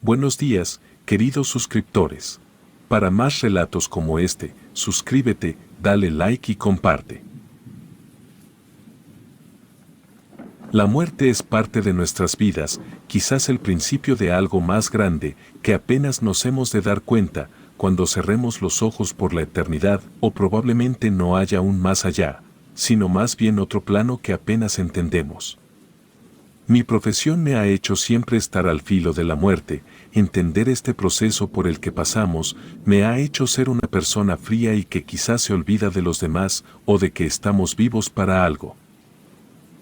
Buenos días, queridos suscriptores. Para más relatos como este, suscríbete, dale like y comparte. La muerte es parte de nuestras vidas, quizás el principio de algo más grande, que apenas nos hemos de dar cuenta, cuando cerremos los ojos por la eternidad, o probablemente no haya un más allá, sino más bien otro plano que apenas entendemos. Mi profesión me ha hecho siempre estar al filo de la muerte, entender este proceso por el que pasamos, me ha hecho ser una persona fría y que quizás se olvida de los demás o de que estamos vivos para algo.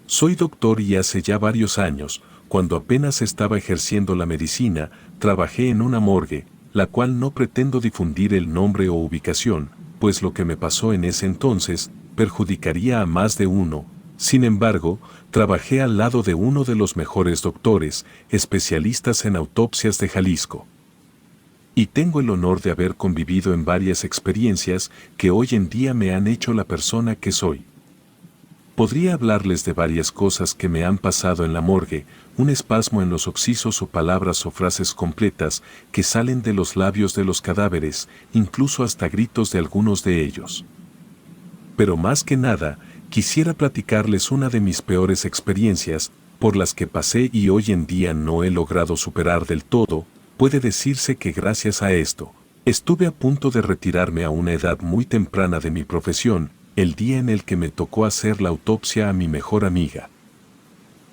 Soy doctor y hace ya varios años, cuando apenas estaba ejerciendo la medicina, trabajé en una morgue, la cual no pretendo difundir el nombre o ubicación, pues lo que me pasó en ese entonces perjudicaría a más de uno. Sin embargo, trabajé al lado de uno de los mejores doctores, especialistas en autopsias de Jalisco. Y tengo el honor de haber convivido en varias experiencias que hoy en día me han hecho la persona que soy. Podría hablarles de varias cosas que me han pasado en la morgue, un espasmo en los occisos o palabras o frases completas que salen de los labios de los cadáveres, incluso hasta gritos de algunos de ellos. Pero más que nada, quisiera platicarles una de mis peores experiencias, por las que pasé y hoy en día no he logrado superar del todo. Puede decirse que gracias a esto, estuve a punto de retirarme a una edad muy temprana de mi profesión, el día en el que me tocó hacer la autopsia a mi mejor amiga.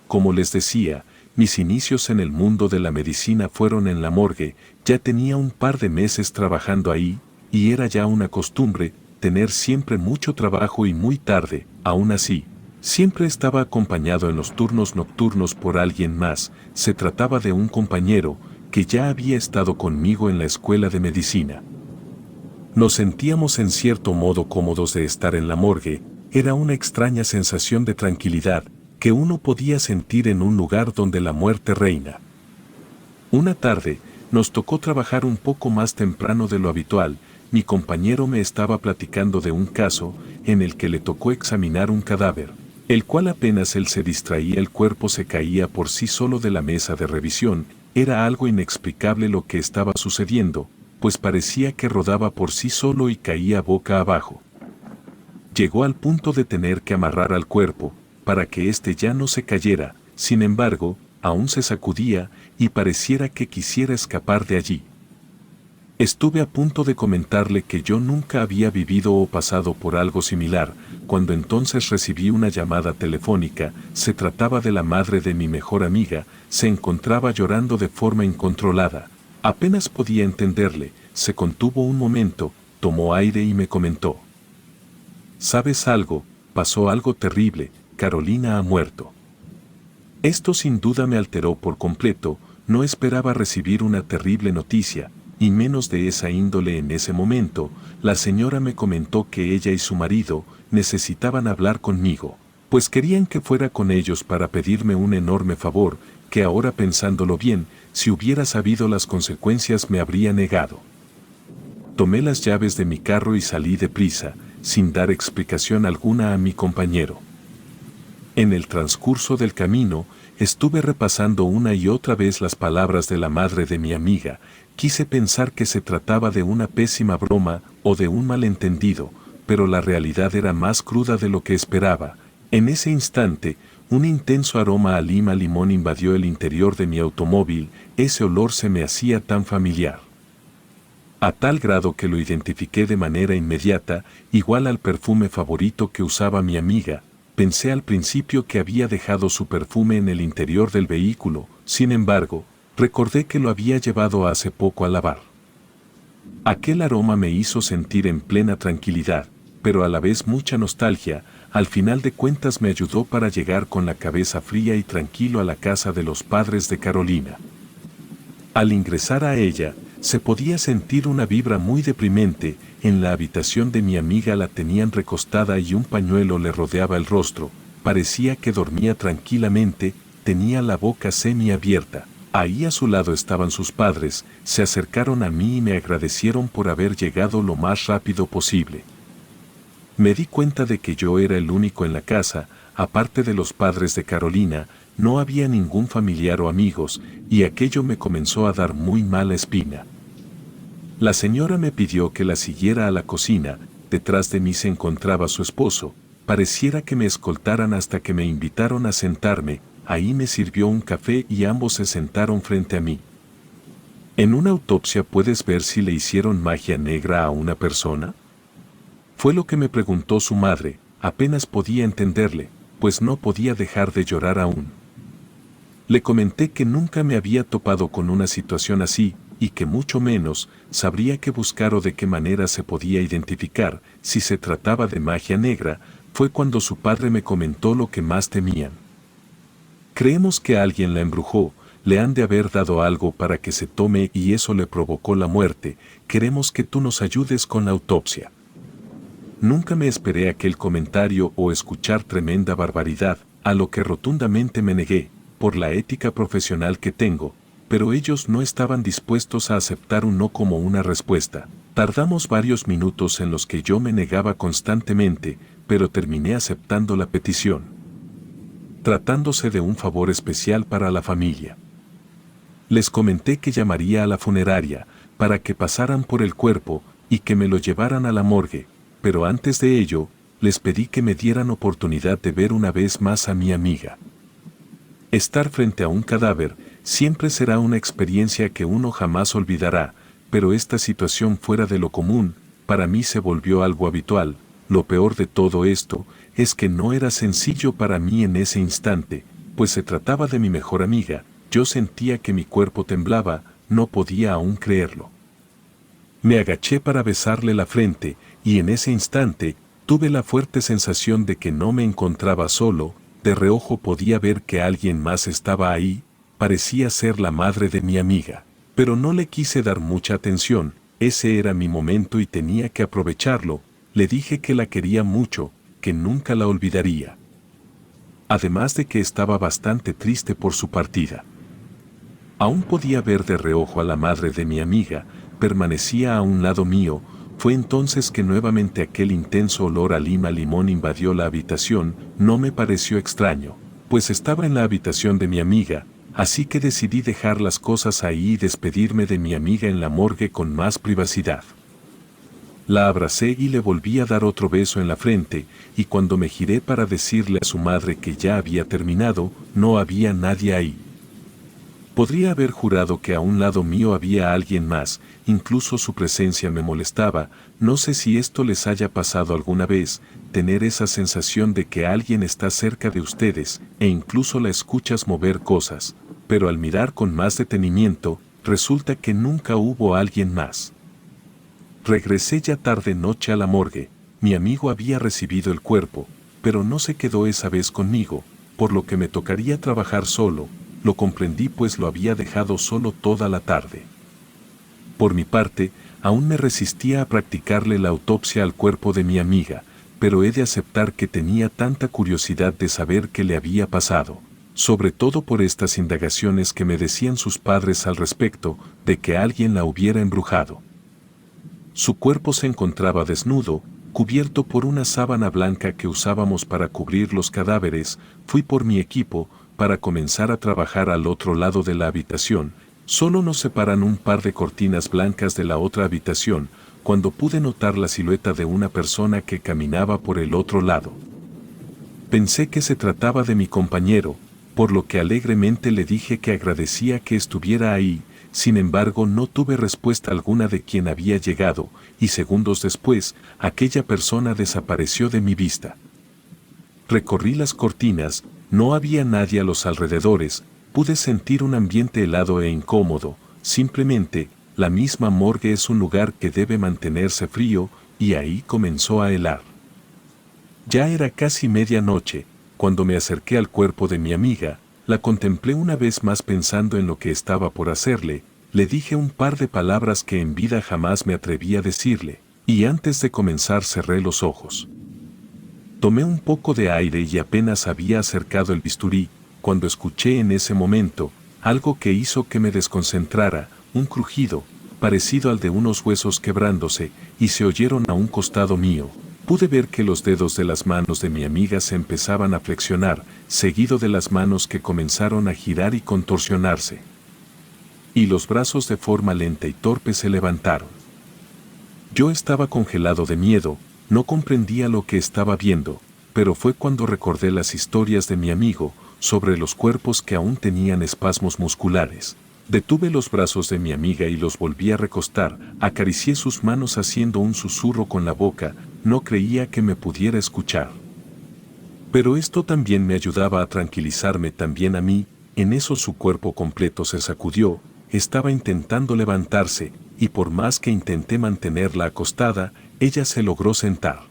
Como les decía, mis inicios en el mundo de la medicina fueron en la morgue, ya tenía un par de meses trabajando ahí, y era ya una costumbre tener siempre mucho trabajo y muy tarde. Aún así, siempre estaba acompañado en los turnos nocturnos por alguien más. Se trataba de un compañero que ya había estado conmigo en la escuela de medicina. Nos sentíamos en cierto modo cómodos de estar en la morgue, era una extraña sensación de tranquilidad que uno podía sentir en un lugar donde la muerte reina. Una tarde, nos tocó trabajar un poco más temprano de lo habitual. Mi compañero me estaba platicando de un caso en el que le tocó examinar un cadáver, el cual apenas él se distraía el cuerpo se caía por sí solo de la mesa de revisión. Era algo inexplicable lo que estaba sucediendo, pues parecía que rodaba por sí solo y caía boca abajo. Llegó al punto de tener que amarrar al cuerpo, para que éste ya no se cayera. Sin embargo, aún se sacudía y pareciera que quisiera escapar de allí. Estuve a punto de comentarle que yo nunca había vivido o pasado por algo similar, cuando entonces recibí una llamada telefónica. Se trataba de la madre de mi mejor amiga, se encontraba llorando de forma incontrolada. Apenas podía entenderle, se contuvo un momento, tomó aire y me comentó: ¿sabes algo? Pasó algo terrible, Carolina ha muerto. Esto sin duda me alteró por completo, no esperaba recibir una terrible noticia, y menos de esa índole en ese momento. La señora me comentó que ella y su marido necesitaban hablar conmigo, pues querían que fuera con ellos para pedirme un enorme favor, que ahora pensándolo bien, si hubiera sabido las consecuencias me habría negado. Tomé las llaves de mi carro y salí deprisa, sin dar explicación alguna a mi compañero. En el transcurso del camino, estuve repasando una y otra vez las palabras de la madre de mi amiga. Quise pensar que se trataba de una pésima broma o de un malentendido, pero la realidad era más cruda de lo que esperaba. En ese instante, un intenso aroma a limón invadió el interior de mi automóvil. Ese olor se me hacía tan familiar, a tal grado que lo identifiqué de manera inmediata, igual al perfume favorito que usaba mi amiga. Pensé al principio que había dejado su perfume en el interior del vehículo, sin embargo, recordé que lo había llevado hace poco a lavar. Aquel aroma me hizo sentir en plena tranquilidad, pero a la vez mucha nostalgia. Al final de cuentas me ayudó para llegar con la cabeza fría y tranquilo a la casa de los padres de Carolina. Al ingresar a ella, se podía sentir una vibra muy deprimente. En la habitación de mi amiga la tenían recostada y un pañuelo le rodeaba el rostro. Parecía que dormía tranquilamente, tenía la boca semiabierta. Ahí a su lado estaban sus padres, se acercaron a mí y me agradecieron por haber llegado lo más rápido posible. Me di cuenta de que yo era el único en la casa, aparte de los padres de Carolina. no había ningún familiar o amigos, y aquello me comenzó a dar muy mala espina. La señora me pidió que la siguiera a la cocina, detrás de mí se encontraba su esposo, pareciera que me escoltaran hasta que me invitaron a sentarme, ahí me sirvió un café y ambos se sentaron frente a mí. ¿En una autopsia puedes ver si le hicieron magia negra a una persona? Fue lo que me preguntó su madre, apenas podía entenderle, pues no podía dejar de llorar aún. Le comenté que nunca me había topado con una situación así, y que mucho menos sabría qué buscar o de qué manera se podía identificar si se trataba de magia negra. Fue cuando su padre me comentó lo que más temían. Creemos que alguien la embrujó, le han de haber dado algo para que se tome y eso le provocó la muerte. Queremos que tú nos ayudes con la autopsia. Nunca me esperé aquel comentario o escuchar tremenda barbaridad, a lo que rotundamente me negué, por la ética profesional que tengo, pero ellos no estaban dispuestos a aceptar un no como una respuesta. Tardamos varios minutos en los que yo me negaba constantemente, pero terminé aceptando la petición, tratándose de un favor especial para la familia. Les comenté que llamaría a la funeraria, para que pasaran por el cuerpo y que me lo llevaran a la morgue, pero antes de ello, les pedí que me dieran oportunidad de ver una vez más a mi amiga. Estar frente a un cadáver siempre será una experiencia que uno jamás olvidará, pero esta situación fuera de lo común, para mí se volvió algo habitual. Lo peor de todo esto es que no era sencillo para mí en ese instante, pues se trataba de mi mejor amiga. Yo sentía que mi cuerpo temblaba, no podía aún creerlo. Me agaché para besarle la frente, y en ese instante, tuve la fuerte sensación de que no me encontraba solo. De reojo podía ver que alguien más estaba ahí, parecía ser la madre de mi amiga, pero no le quise dar mucha atención, ese era mi momento y tenía que aprovecharlo. Le dije que la quería mucho, que nunca la olvidaría. Además de que estaba bastante triste por su partida. Aún podía ver de reojo a la madre de mi amiga, permanecía a un lado mío. Fue entonces que nuevamente aquel intenso olor a limón invadió la habitación. No me pareció extraño, pues estaba en la habitación de mi amiga, así que decidí dejar las cosas ahí y despedirme de mi amiga en la morgue con más privacidad. La abracé y le volví a dar otro beso en la frente, y cuando me giré para decirle a su madre que ya había terminado, no había nadie ahí. Podría haber jurado que a un lado mío había alguien más, incluso su presencia me molestaba. No sé si esto les haya pasado alguna vez, tener esa sensación de que alguien está cerca de ustedes, e incluso la escuchas mover cosas, pero al mirar con más detenimiento, resulta que nunca hubo alguien más. Regresé ya tarde noche a la morgue. Mi amigo había recibido el cuerpo, pero no se quedó esa vez conmigo, por lo que me tocaría trabajar solo. Lo comprendí pues lo había dejado solo toda la tarde. Por mi parte, aún me resistía a practicarle la autopsia al cuerpo de mi amiga, pero he de aceptar que tenía tanta curiosidad de saber qué le había pasado, sobre todo por estas indagaciones que me decían sus padres al respecto de que alguien la hubiera embrujado. Su cuerpo se encontraba desnudo, cubierto por una sábana blanca que usábamos para cubrir los cadáveres. Fui por mi equipo, para comenzar a trabajar al otro lado de la habitación. Solo nos separan un par de cortinas blancas de la otra habitación, cuando pude notar la silueta de una persona que caminaba por el otro lado. Pensé que se trataba de mi compañero, por lo que alegremente le dije que agradecía que estuviera ahí. Sin embargo, no tuve respuesta alguna de quien había llegado, y segundos después, aquella persona desapareció de mi vista. Recorrí las cortinas. No había nadie a los alrededores, pude sentir un ambiente helado e incómodo. Simplemente, la misma morgue es un lugar que debe mantenerse frío, y ahí comenzó a helar. Ya era casi medianoche, cuando me acerqué al cuerpo de mi amiga. La contemplé una vez más pensando en lo que estaba por hacerle. Le dije un par de palabras que en vida jamás me atreví a decirle, y antes de comenzar cerré los ojos. Tomé un poco de aire y apenas había acercado el bisturí, cuando escuché en ese momento algo que hizo que me desconcentrara, un crujido, parecido al de unos huesos quebrándose, y se oyeron a un costado mío. Pude ver que los dedos de las manos de mi amiga se empezaban a flexionar, seguido de las manos que comenzaron a girar y contorsionarse. Y los brazos de forma lenta y torpe se levantaron. Yo estaba congelado de miedo, no comprendía lo que estaba viendo, pero fue cuando recordé las historias de mi amigo sobre los cuerpos que aún tenían espasmos musculares. Detuve los brazos de mi amiga y los volví a recostar, acaricié sus manos haciendo un susurro con la boca, no creía que me pudiera escuchar. Pero esto también me ayudaba a tranquilizarme también a mí, en eso su cuerpo completo se sacudió, estaba intentando levantarse, y por más que intenté mantenerla acostada, ella se logró sentar.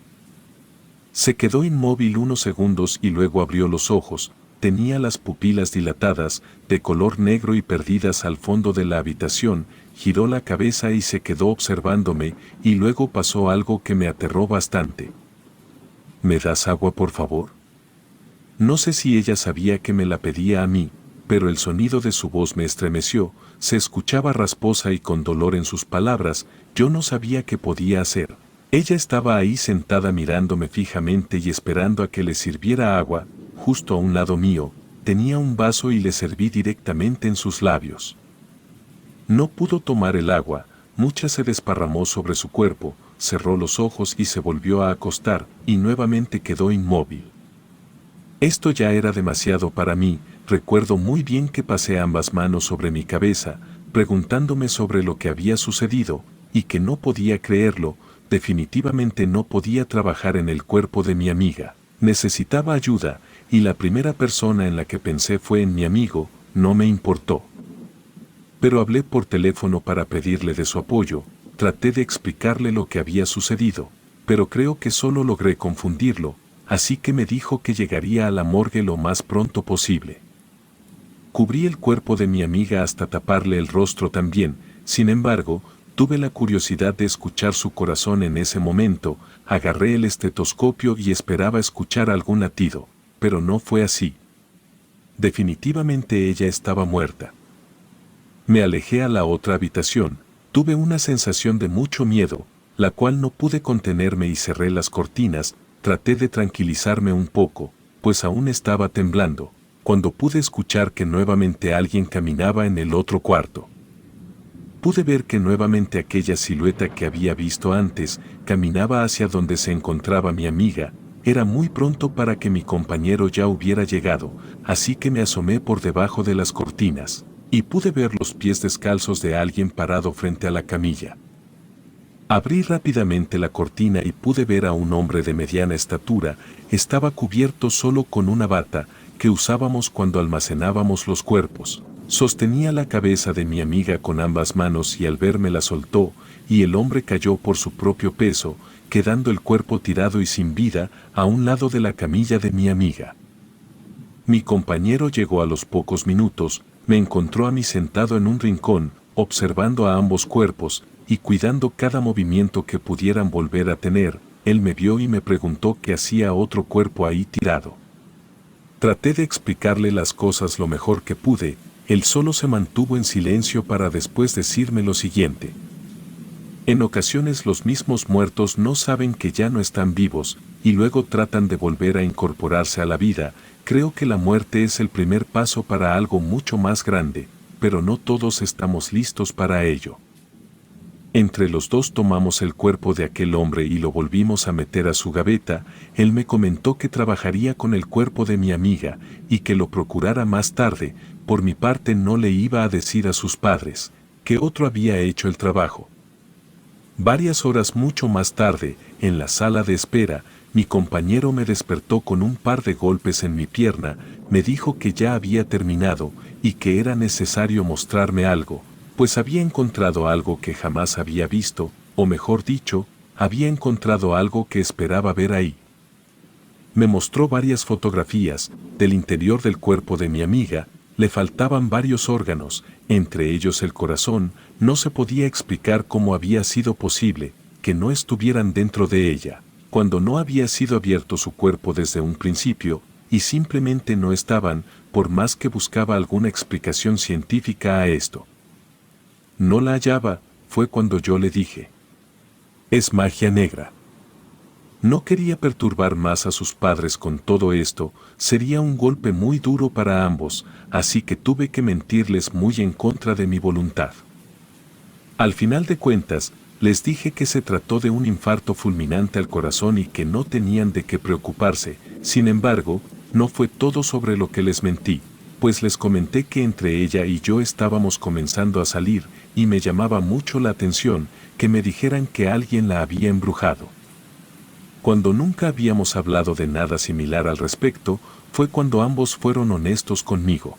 Se quedó inmóvil unos segundos y luego abrió los ojos. Tenía las pupilas dilatadas, de color negro y perdidas al fondo de la habitación, giró la cabeza y se quedó observándome, y luego pasó algo que me aterró bastante. ¿Me das agua, por favor? No sé si ella sabía que me la pedía a mí, pero el sonido de su voz me estremeció, se escuchaba rasposa y con dolor en sus palabras, yo no sabía qué podía hacer. Ella estaba ahí sentada mirándome fijamente y esperando a que le sirviera agua. Justo a un lado mío, tenía un vaso y le serví directamente en sus labios. No pudo tomar el agua, mucha se desparramó sobre su cuerpo, cerró los ojos y se volvió a acostar, y nuevamente quedó inmóvil. Esto ya era demasiado para mí, recuerdo muy bien que pasé ambas manos sobre mi cabeza, preguntándome sobre lo que había sucedido, y que no podía creerlo, definitivamente no podía trabajar en el cuerpo de mi amiga, necesitaba ayuda, y la primera persona en la que pensé fue en mi amigo, no me importó. Pero hablé por teléfono para pedirle de su apoyo, traté de explicarle lo que había sucedido, pero creo que solo logré confundirlo, así que me dijo que llegaría a la morgue lo más pronto posible. Cubrí el cuerpo de mi amiga hasta taparle el rostro también, sin embargo, tuve la curiosidad de escuchar su corazón en ese momento, agarré el estetoscopio y esperaba escuchar algún latido, pero no fue así. Definitivamente ella estaba muerta. Me alejé a la otra habitación, tuve una sensación de mucho miedo, la cual no pude contenerme y cerré las cortinas, traté de tranquilizarme un poco, pues aún estaba temblando, cuando pude escuchar que nuevamente alguien caminaba en el otro cuarto. Pude ver que nuevamente aquella silueta que había visto antes, caminaba hacia donde se encontraba mi amiga. Era muy pronto para que mi compañero ya hubiera llegado, así que me asomé por debajo de las cortinas, y pude ver los pies descalzos de alguien parado frente a la camilla. Abrí rápidamente la cortina y pude ver a un hombre de mediana estatura, estaba cubierto solo con una bata, que usábamos cuando almacenábamos los cuerpos. Sostenía la cabeza de mi amiga con ambas manos y al verme la soltó, y el hombre cayó por su propio peso, quedando el cuerpo tirado y sin vida a un lado de la camilla de mi amiga. Mi compañero llegó a los pocos minutos, me encontró a mí sentado en un rincón, observando a ambos cuerpos, y cuidando cada movimiento que pudieran volver a tener. Él me vio y me preguntó qué hacía otro cuerpo ahí tirado. Traté de explicarle las cosas lo mejor que pude, él solo se mantuvo en silencio para después decirme lo siguiente. En ocasiones los mismos muertos no saben que ya no están vivos, y luego tratan de volver a incorporarse a la vida. Creo que la muerte es el primer paso para algo mucho más grande, pero no todos estamos listos para ello. Entre los dos tomamos el cuerpo de aquel hombre y lo volvimos a meter a su gaveta. Él me comentó que trabajaría con el cuerpo de mi amiga y que lo procurara más tarde. Por mi parte no le iba a decir a sus padres que otro había hecho el trabajo. Varias horas mucho más tarde, en la sala de espera, mi compañero me despertó con un par de golpes en mi pierna, me dijo que ya había terminado y que era necesario mostrarme algo, pues había encontrado algo que jamás había visto, o mejor dicho, había encontrado algo que esperaba ver ahí. Me mostró varias fotografías del interior del cuerpo de mi amiga, le faltaban varios órganos, entre ellos el corazón. No se podía explicar cómo había sido posible que no estuvieran dentro de ella, cuando no había sido abierto su cuerpo desde un principio, y simplemente no estaban, por más que buscaba alguna explicación científica a esto. No la hallaba, fue cuando yo le dije. Es magia negra. No quería perturbar más a sus padres con todo esto, sería un golpe muy duro para ambos, así que tuve que mentirles muy en contra de mi voluntad. Al final de cuentas, les dije que se trató de un infarto fulminante al corazón y que no tenían de qué preocuparse. Sin embargo, no fue todo sobre lo que les mentí, pues les comenté que entre ella y yo estábamos comenzando a salir, y me llamaba mucho la atención que me dijeran que alguien la había embrujado. Cuando nunca habíamos hablado de nada similar al respecto, fue cuando ambos fueron honestos conmigo.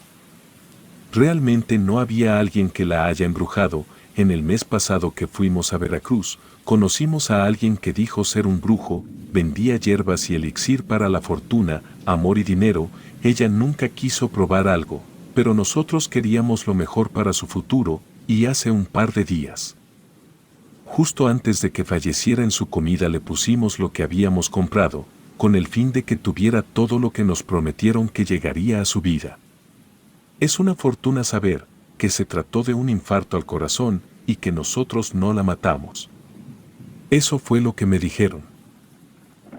Realmente no había alguien que la haya embrujado. En el mes pasado que fuimos a Veracruz, conocimos a alguien que dijo ser un brujo, vendía hierbas y elixir para la fortuna, amor y dinero. Ella nunca quiso probar algo, pero nosotros queríamos lo mejor para su futuro, y hace un par de días, justo antes de que falleciera, en su comida le pusimos lo que habíamos comprado, con el fin de que tuviera todo lo que nos prometieron que llegaría a su vida. Es una fortuna saber que se trató de un infarto al corazón y que nosotros no la matamos. Eso fue lo que me dijeron.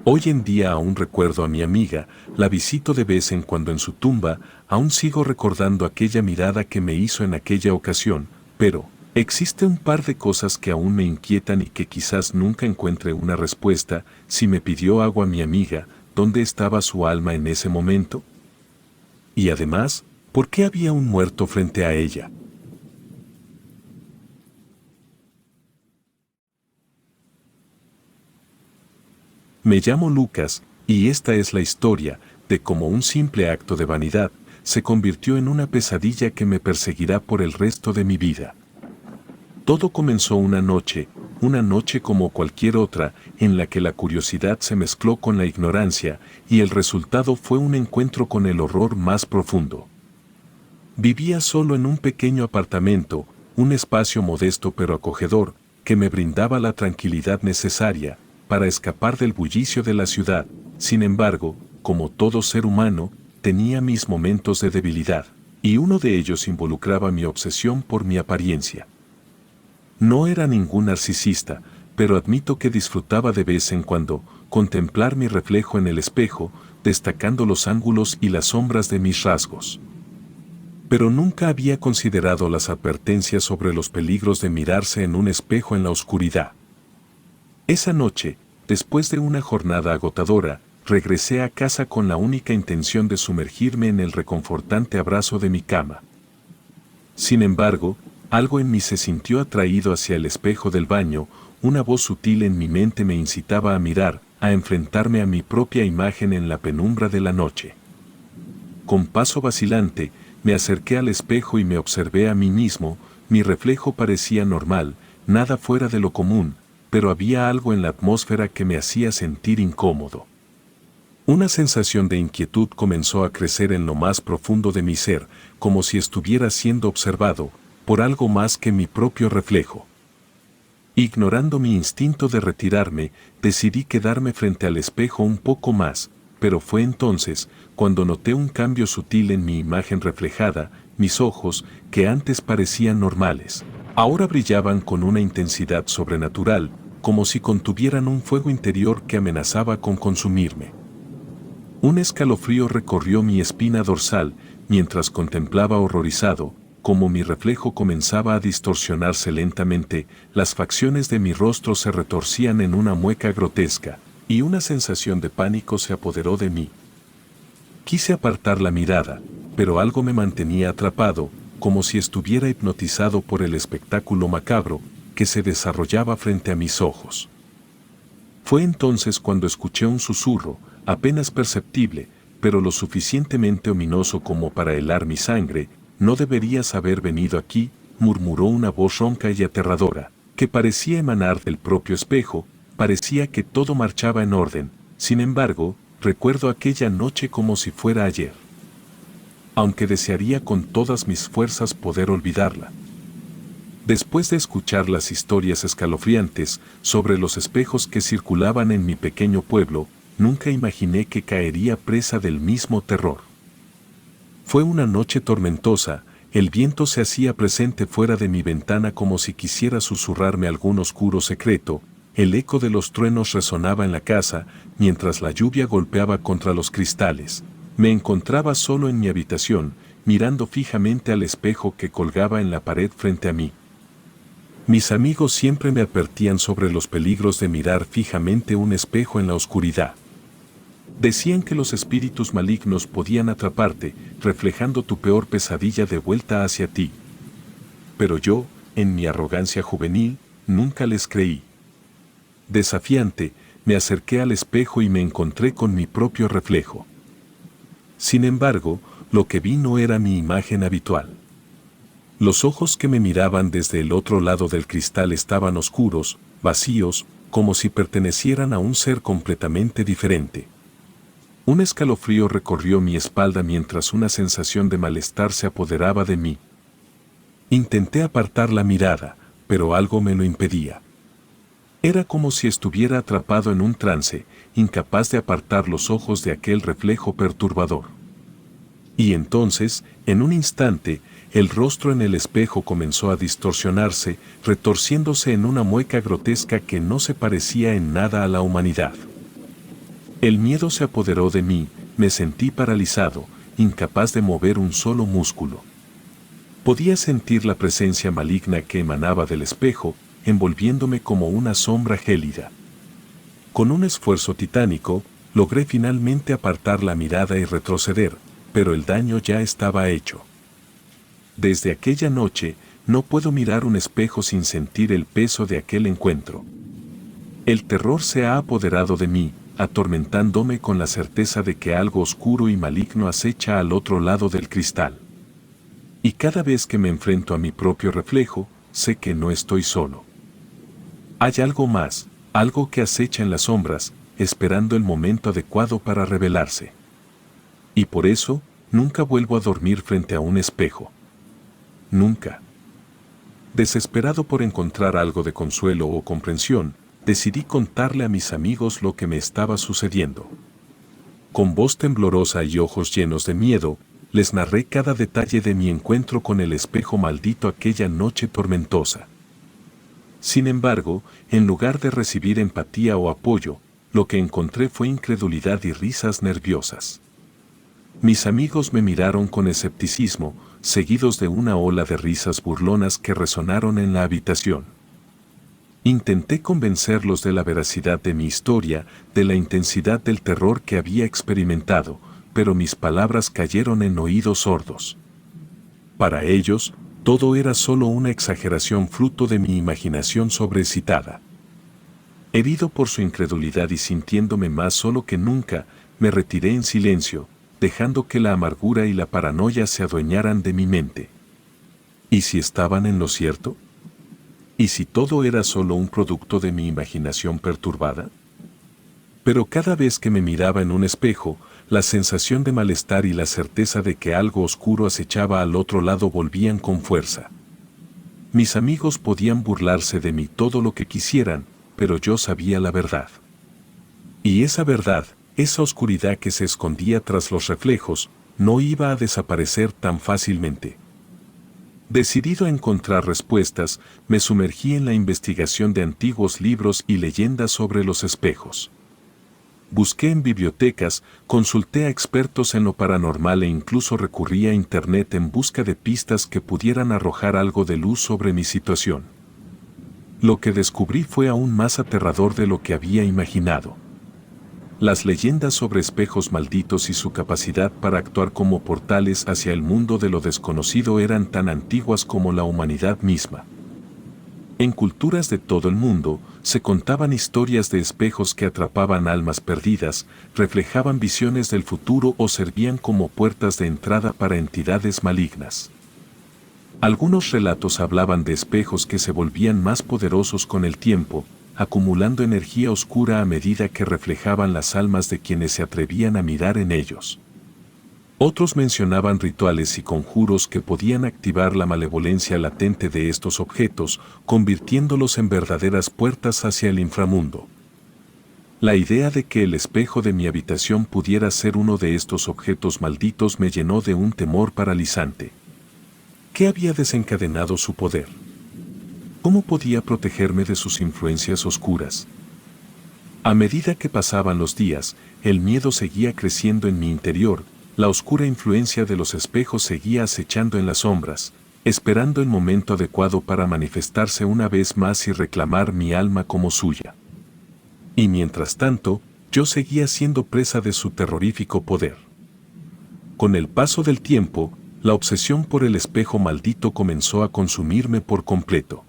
Hoy en día aún recuerdo a mi amiga, la visito de vez en cuando en su tumba, aún sigo recordando aquella mirada que me hizo en aquella ocasión, pero existe un par de cosas que aún me inquietan y que quizás nunca encuentre una respuesta. Si me pidió agua mi amiga, ¿dónde estaba su alma en ese momento? Y además, ¿por qué había un muerto frente a ella? Me llamo Lucas, y esta es la historia de cómo un simple acto de vanidad se convirtió en una pesadilla que me perseguirá por el resto de mi vida. Todo comenzó una noche como cualquier otra, en la que la curiosidad se mezcló con la ignorancia, y el resultado fue un encuentro con el horror más profundo. Vivía solo en un pequeño apartamento, un espacio modesto pero acogedor, que me brindaba la tranquilidad necesaria para escapar del bullicio de la ciudad. Sin embargo, como todo ser humano, tenía mis momentos de debilidad, y uno de ellos involucraba mi obsesión por mi apariencia. No era ningún narcisista, pero admito que disfrutaba de vez en cuando contemplar mi reflejo en el espejo, destacando los ángulos y las sombras de mis rasgos. Pero nunca había considerado las advertencias sobre los peligros de mirarse en un espejo en la oscuridad. Esa noche, después de una jornada agotadora, regresé a casa con la única intención de sumergirme en el reconfortante abrazo de mi cama. Sin embargo, algo en mí se sintió atraído hacia el espejo del baño. Una voz sutil en mi mente me incitaba a mirar, a enfrentarme a mi propia imagen en la penumbra de la noche. Con paso vacilante, me acerqué al espejo y me observé a mí mismo. Mi reflejo parecía normal, nada fuera de lo común, pero había algo en la atmósfera que me hacía sentir incómodo. Una sensación de inquietud comenzó a crecer en lo más profundo de mi ser, como si estuviera siendo observado por algo más que mi propio reflejo. Ignorando mi instinto de retirarme, decidí quedarme frente al espejo un poco más, pero fue entonces cuando noté un cambio sutil en mi imagen reflejada. Mis ojos, que antes parecían normales, ahora brillaban con una intensidad sobrenatural, como si contuvieran un fuego interior que amenazaba con consumirme. Un escalofrío recorrió mi espina dorsal mientras contemplaba horrorizado cómo mi reflejo comenzaba a distorsionarse lentamente. Las facciones de mi rostro se retorcían en una mueca grotesca, y una sensación de pánico se apoderó de mí. Quise apartar la mirada, pero algo me mantenía atrapado, como si estuviera hipnotizado por el espectáculo macabro que se desarrollaba frente a mis ojos. Fue entonces cuando escuché un susurro, apenas perceptible, pero lo suficientemente ominoso como para helar mi sangre. «No deberías haber venido aquí», murmuró una voz ronca y aterradora, que parecía emanar del propio espejo. Parecía que todo marchaba en orden. Sin embargo, recuerdo aquella noche como si fuera ayer, aunque desearía con todas mis fuerzas poder olvidarla. Después de escuchar las historias escalofriantes sobre los espejos que circulaban en mi pequeño pueblo, nunca imaginé que caería presa del mismo terror. Fue una noche tormentosa. El viento se hacía presente fuera de mi ventana como si quisiera susurrarme algún oscuro secreto. el eco de los truenos resonaba en la casa, mientras la lluvia golpeaba contra los cristales. Me encontraba solo en mi habitación, mirando fijamente al espejo que colgaba en la pared frente a mí. Mis amigos siempre me advertían sobre los peligros de mirar fijamente un espejo en la oscuridad. Decían que los espíritus malignos podían atraparte, reflejando tu peor pesadilla de vuelta hacia ti. Pero yo, en mi arrogancia juvenil, nunca les creí. Desafiante, me acerqué al espejo y me encontré con mi propio reflejo. Sin embargo, lo que vi no era mi imagen habitual. Los ojos que me miraban desde el otro lado del cristal estaban oscuros, vacíos, como si pertenecieran a un ser completamente diferente. Un escalofrío recorrió mi espalda mientras una sensación de malestar se apoderaba de mí. Intenté apartar la mirada, pero algo me lo impedía. Era como si estuviera atrapado en un trance, incapaz de apartar los ojos de aquel reflejo perturbador. Y entonces, en un instante, el rostro en el espejo comenzó a distorsionarse, retorciéndose en una mueca grotesca que no se parecía en nada a la humanidad. El miedo se apoderó de mí, me sentí paralizado, incapaz de mover un solo músculo. Podía sentir la presencia maligna que emanaba del espejo, envolviéndome como una sombra gélida. Con un esfuerzo titánico, logré finalmente apartar la mirada y retroceder, pero el daño ya estaba hecho. Desde aquella noche, no puedo mirar un espejo sin sentir el peso de aquel encuentro. El terror se ha apoderado de mí, atormentándome con la certeza de que algo oscuro y maligno acecha al otro lado del cristal. Y cada vez que me enfrento a mi propio reflejo, sé que no estoy solo. Hay algo más, algo que acecha en las sombras, esperando el momento adecuado para revelarse. Y por eso, nunca vuelvo a dormir frente a un espejo. Nunca. Desesperado por encontrar algo de consuelo o comprensión, decidí contarle a mis amigos lo que me estaba sucediendo. Con voz temblorosa y ojos llenos de miedo, les narré cada detalle de mi encuentro con el espejo maldito aquella noche tormentosa. Sin embargo, en lugar de recibir empatía o apoyo, lo que encontré fue incredulidad y risas nerviosas. Mis amigos me miraron con escepticismo, seguidos de una ola de risas burlonas que resonaron en la habitación. Intenté convencerlos de la veracidad de mi historia, de la intensidad del terror que había experimentado, pero mis palabras cayeron en oídos sordos. Para ellos, todo era solo una exageración fruto de mi imaginación sobreexcitada. Herido por su incredulidad y sintiéndome más solo que nunca, me retiré en silencio, dejando que la amargura y la paranoia se adueñaran de mi mente. ¿Y si estaban en lo cierto? ¿Y si todo era solo un producto de mi imaginación perturbada? Pero cada vez que me miraba en un espejo, la sensación de malestar y la certeza de que algo oscuro acechaba al otro lado volvían con fuerza. Mis amigos podían burlarse de mí todo lo que quisieran, pero yo sabía la verdad. Y esa verdad, esa oscuridad que se escondía tras los reflejos, no iba a desaparecer tan fácilmente. Decidido a encontrar respuestas, me sumergí en la investigación de antiguos libros y leyendas sobre los espejos. Busqué en bibliotecas, consulté a expertos en lo paranormal e incluso recurrí a Internet en busca de pistas que pudieran arrojar algo de luz sobre mi situación. Lo que descubrí fue aún más aterrador de lo que había imaginado. Las leyendas sobre espejos malditos y su capacidad para actuar como portales hacia el mundo de lo desconocido eran tan antiguas como la humanidad misma. En culturas de todo el mundo, se contaban historias de espejos que atrapaban almas perdidas, reflejaban visiones del futuro o servían como puertas de entrada para entidades malignas. Algunos relatos hablaban de espejos que se volvían más poderosos con el tiempo, acumulando energía oscura a medida que reflejaban las almas de quienes se atrevían a mirar en ellos. Otros mencionaban rituales y conjuros que podían activar la malevolencia latente de estos objetos, convirtiéndolos en verdaderas puertas hacia el inframundo. La idea de que el espejo de mi habitación pudiera ser uno de estos objetos malditos me llenó de un temor paralizante. ¿Qué había desencadenado su poder? ¿Cómo podía protegerme de sus influencias oscuras? A medida que pasaban los días, el miedo seguía creciendo en mi interior, la oscura influencia de los espejos seguía acechando en las sombras, esperando el momento adecuado para manifestarse una vez más y reclamar mi alma como suya. Y mientras tanto, yo seguía siendo presa de su terrorífico poder. Con el paso del tiempo, la obsesión por el espejo maldito comenzó a consumirme por completo.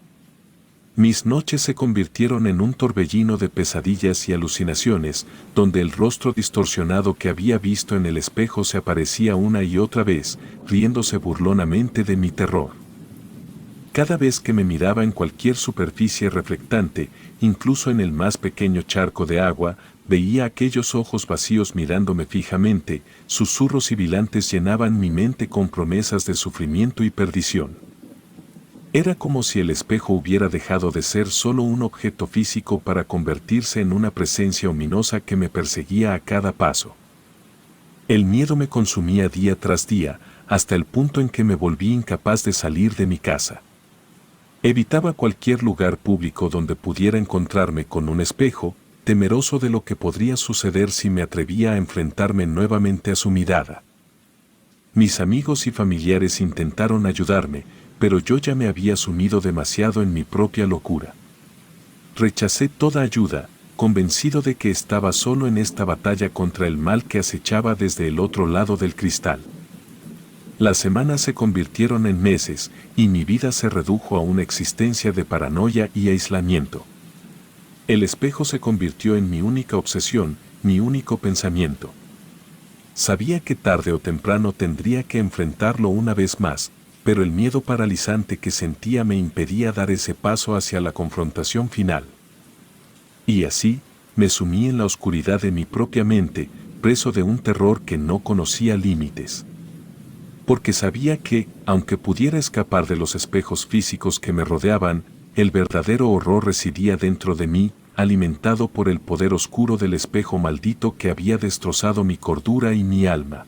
Mis noches se convirtieron en un torbellino de pesadillas y alucinaciones, donde el rostro distorsionado que había visto en el espejo se aparecía una y otra vez, riéndose burlonamente de mi terror. Cada vez que me miraba en cualquier superficie reflectante, incluso en el más pequeño charco de agua, veía aquellos ojos vacíos mirándome fijamente, susurros sibilantes llenaban mi mente con promesas de sufrimiento y perdición. Era como si el espejo hubiera dejado de ser solo un objeto físico para convertirse en una presencia ominosa que me perseguía a cada paso. El miedo me consumía día tras día, hasta el punto en que me volví incapaz de salir de mi casa. Evitaba cualquier lugar público donde pudiera encontrarme con un espejo, temeroso de lo que podría suceder si me atrevía a enfrentarme nuevamente a su mirada. Mis amigos y familiares intentaron ayudarme, pero yo ya me había sumido demasiado en mi propia locura. Rechacé toda ayuda, convencido de que estaba solo en esta batalla contra el mal que acechaba desde el otro lado del cristal. Las semanas se convirtieron en meses, y mi vida se redujo a una existencia de paranoia y aislamiento. El espejo se convirtió en mi única obsesión, mi único pensamiento. Sabía que tarde o temprano tendría que enfrentarlo una vez más, pero el miedo paralizante que sentía me impedía dar ese paso hacia la confrontación final. Y así, me sumí en la oscuridad de mi propia mente, preso de un terror que no conocía límites. Porque sabía que, aunque pudiera escapar de los espejos físicos que me rodeaban, el verdadero horror residía dentro de mí, alimentado por el poder oscuro del espejo maldito que había destrozado mi cordura y mi alma.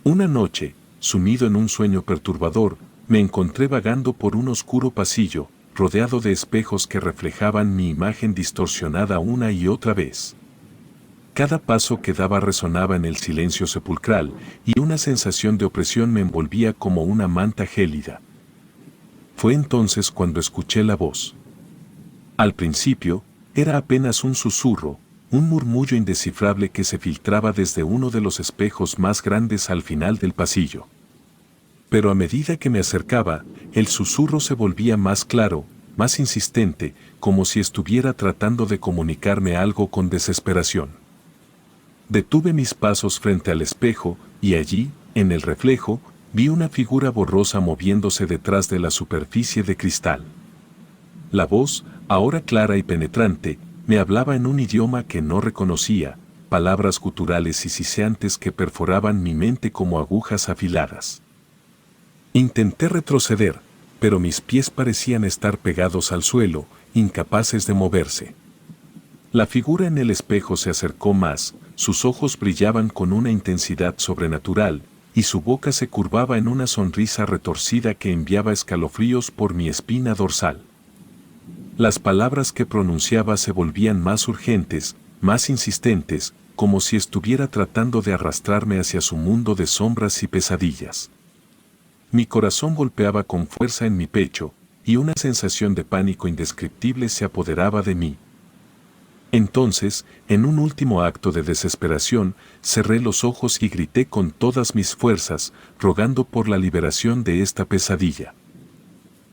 Una noche, sumido en un sueño perturbador, me encontré vagando por un oscuro pasillo, rodeado de espejos que reflejaban mi imagen distorsionada una y otra vez. Cada paso que daba resonaba en el silencio sepulcral, y una sensación de opresión me envolvía como una manta gélida. Fue entonces cuando escuché la voz. Al principio, era apenas un susurro, un murmullo indescifrable que se filtraba desde uno de los espejos más grandes al final del pasillo. Pero a medida que me acercaba, el susurro se volvía más claro, más insistente, como si estuviera tratando de comunicarme algo con desesperación. Detuve mis pasos frente al espejo, y allí, en el reflejo, vi una figura borrosa moviéndose detrás de la superficie de cristal. La voz, ahora clara y penetrante, me hablaba en un idioma que no reconocía, palabras guturales y siseantes que perforaban mi mente como agujas afiladas. Intenté retroceder, pero mis pies parecían estar pegados al suelo, incapaces de moverse. La figura en el espejo se acercó más, sus ojos brillaban con una intensidad sobrenatural, y su boca se curvaba en una sonrisa retorcida que enviaba escalofríos por mi espina dorsal. Las palabras que pronunciaba se volvían más urgentes, más insistentes, como si estuviera tratando de arrastrarme hacia su mundo de sombras y pesadillas. Mi corazón golpeaba con fuerza en mi pecho, y una sensación de pánico indescriptible se apoderaba de mí. Entonces, en un último acto de desesperación, cerré los ojos y grité con todas mis fuerzas, rogando por la liberación de esta pesadilla.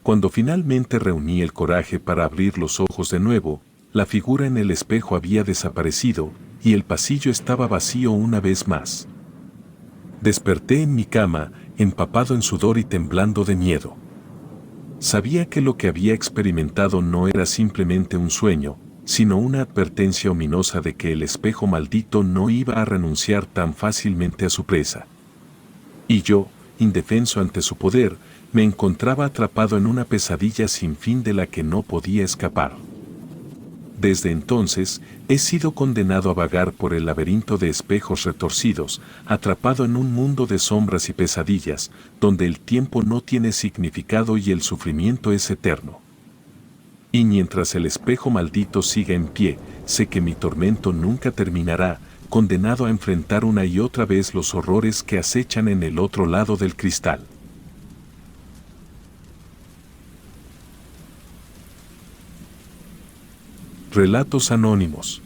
Cuando finalmente reuní el coraje para abrir los ojos de nuevo, la figura en el espejo había desaparecido, y el pasillo estaba vacío una vez más. Desperté en mi cama, empapado en sudor y temblando de miedo. Sabía que lo que había experimentado no era simplemente un sueño, sino una advertencia ominosa de que el espejo maldito no iba a renunciar tan fácilmente a su presa. Y yo, indefenso ante su poder, me encontraba atrapado en una pesadilla sin fin de la que no podía escapar. Desde entonces, he sido condenado a vagar por el laberinto de espejos retorcidos, atrapado en un mundo de sombras y pesadillas, donde el tiempo no tiene significado y el sufrimiento es eterno. Y mientras el espejo maldito siga en pie, sé que mi tormento nunca terminará, condenado a enfrentar una y otra vez los horrores que acechan en el otro lado del cristal. Relatos anónimos.